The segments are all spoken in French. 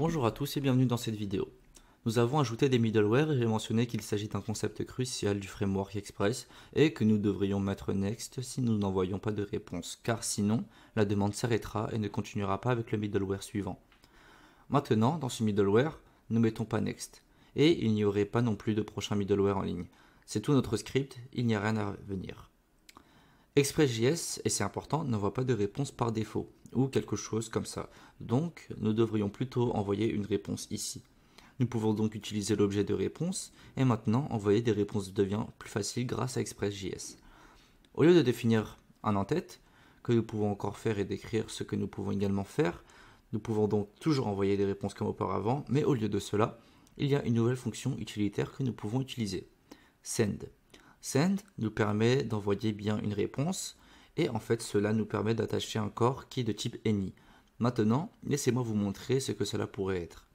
Bonjour à tous et bienvenue dans cette vidéo. Nous avons ajouté des middleware et j'ai mentionné qu'il s'agit d'un concept crucial du framework Express et que nous devrions mettre next si nous n'envoyons pas de réponse, car sinon la demande s'arrêtera et ne continuera pas avec le middleware suivant. Maintenant, dans ce middleware, ne mettons pas next et il n'y aurait pas non plus de prochain middleware en ligne. C'est tout notre script, il n'y a rien à venir. Express.js, et c'est important, n'envoie pas de réponse par défaut, ou quelque chose comme ça. Donc, nous devrions plutôt envoyer une réponse ici. Nous pouvons donc utiliser l'objet de réponse, et maintenant, envoyer des réponses devient plus facile grâce à Express.js. Au lieu de définir un en-tête, que nous pouvons encore faire et décrire ce que nous pouvons également faire, nous pouvons donc toujours envoyer des réponses comme auparavant, mais au lieu de cela, il y a une nouvelle fonction utilitaire que nous pouvons utiliser. Send. Send nous permet d'envoyer bien une réponse et en fait cela nous permet d'attacher un corps qui est de type any. Maintenant, laissez-moi vous montrer ce que cela pourrait être.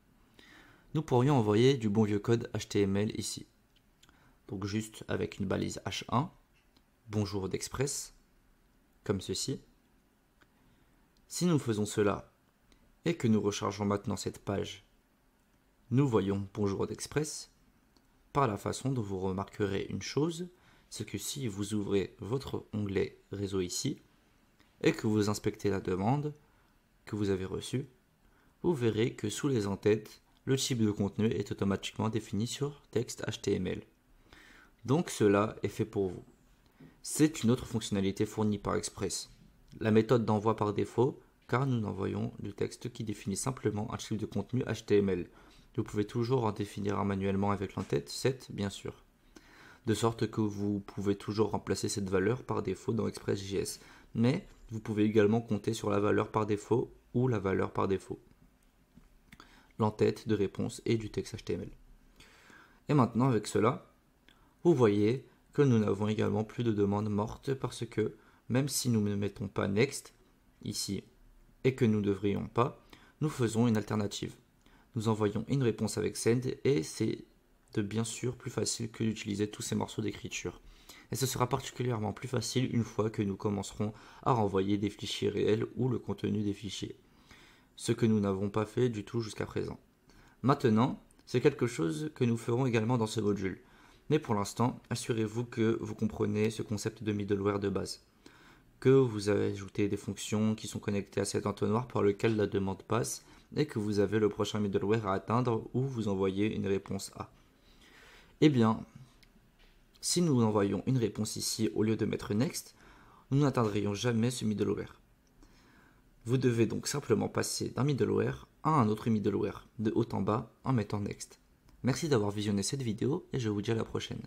Nous pourrions envoyer du bon vieux code HTML ici. Donc juste avec une balise H1, bonjour d'Express, comme ceci. Si nous faisons cela et que nous rechargeons maintenant cette page, nous voyons bonjour d'Express. Par la façon dont vous remarquerez une chose, c'est que si vous ouvrez votre onglet réseau ici et que vous inspectez la demande que vous avez reçue, vous verrez que sous les en-têtes, le type de contenu est automatiquement défini sur texte HTML. Donc cela est fait pour vous. C'est une autre fonctionnalité fournie par Express. La méthode d'envoi par défaut, car nous envoyons du texte qui définit simplement un type de contenu HTML. Vous pouvez toujours en définir un manuellement avec l'entête, set bien sûr. De sorte que vous pouvez toujours remplacer cette valeur par défaut dans Express.js. Mais vous pouvez également compter sur la valeur par défaut ou la valeur par défaut. L'entête de réponse et du texte HTML. Et maintenant avec cela, vous voyez que nous n'avons également plus de demandes mortes parce que même si nous ne mettons pas next ici et que nous ne devrions pas, nous faisons une alternative. Nous envoyons une réponse avec send et c'est bien sûr plus facile que d'utiliser tous ces morceaux d'écriture. Et ce sera particulièrement plus facile une fois que nous commencerons à renvoyer des fichiers réels ou le contenu des fichiers. Ce que nous n'avons pas fait du tout jusqu'à présent. Maintenant, c'est quelque chose que nous ferons également dans ce module. Mais pour l'instant, assurez-vous que vous comprenez ce concept de middleware de base. Que vous avez ajouté des fonctions qui sont connectées à cet entonnoir par lequel la demande passe et que vous avez le prochain middleware à atteindre où vous envoyez une réponse A. Eh bien, si nous envoyons une réponse ici au lieu de mettre next, nous n'atteindrions jamais ce middleware. Vous devez donc simplement passer d'un middleware à un autre middleware, de haut en bas, en mettant next. Merci d'avoir visionné cette vidéo et je vous dis à la prochaine.